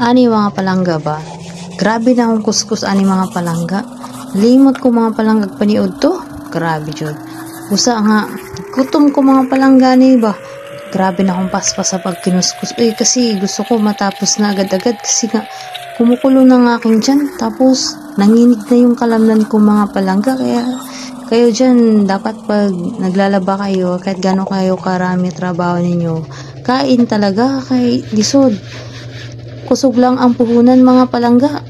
Ani mga palangga ba? Grabe na akong kuskus ani mga palangga. Limot ko mga palangga paniud to. Grabe jud. Usa nga gutom ko mga palangga ni ba. Grabe na akong paspas sa pagkinuskus. Kasi gusto ko matapos na agad-agad kasi nga kumukulo na ng aking tiyan. Tapos nanginig na yung kalamnan ko mga palangga. Kaya kayo dyan, dapat pag naglalaba kayo, kahit gano'n kayo karami trabaho ninyo, kain talaga kay lisod. Kusog lang ang puhunan mga palangga.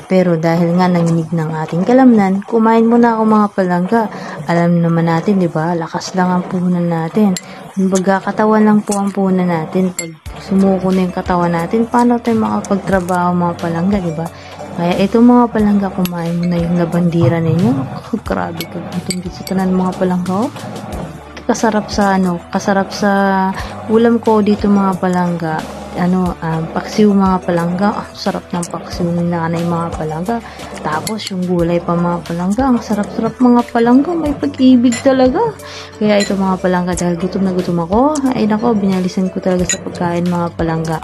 Pero dahil nga nanginig ng ating kalamnan, kumain muna ako mga palangga. Alam naman natin, di ba? Lakas lang ang puhunan natin. Kumbaga, katawan lang po ang puhunan natin. Pag sumuko na yung katawan natin, paano tayo makapagtrabaho mga palangga, di ba? Kaya ito mga palangga, kumain mo na yung labandira ninyo. Grabe ka. Itong disitanan mga palangga, oh. Kasarap sa ulam ko dito mga palangga. Paksiw mga palangga. Sarap ng paksiw ni nanay mga palangga. Tapos yung gulay pa mga palangga. Ang sarap-sarap mga palangga. May pag-ibig talaga. Kaya ito mga palangga, dahil gutom na gutom ako, ay nako, binalisan ko talaga sa pagkain mga palangga.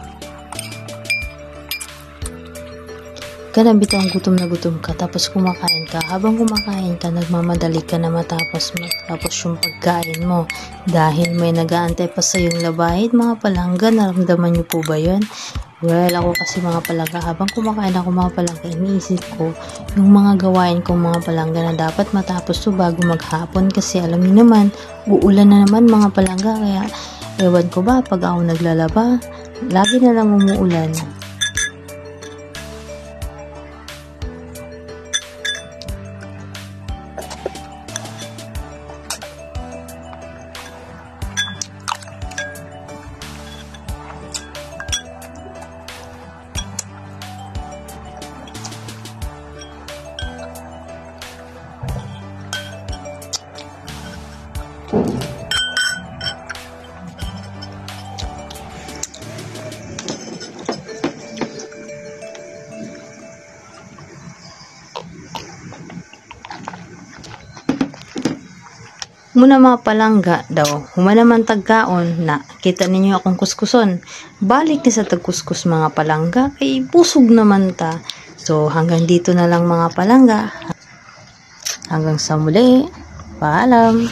Kanabit ang gutom na gutom ka, tapos kumakain ka. Habang kumakain ka, nagmamadali ka na matapos yung pagkain mo. Dahil may nag-aantay pa sa yung labahid, mga palangga, naramdaman niyo po ba yun? Well, ako kasi mga palangga, habang kumakain ako mga palangga, iniisip ko yung mga gawain kong mga palangga na dapat matapos to bago maghapon. Kasi alam niyo naman, uulan na naman mga palangga, kaya ewan ko ba, pag ako naglalaba, lagi na lang umuulan. Muna mga palangga daw, humanaman tagkaon na kita ninyo akong kuskuson. Balik ni sa tagkuskus mga palangga, kay busog naman ta. So hanggang dito na lang mga palangga. Hanggang sa muli. Paalam.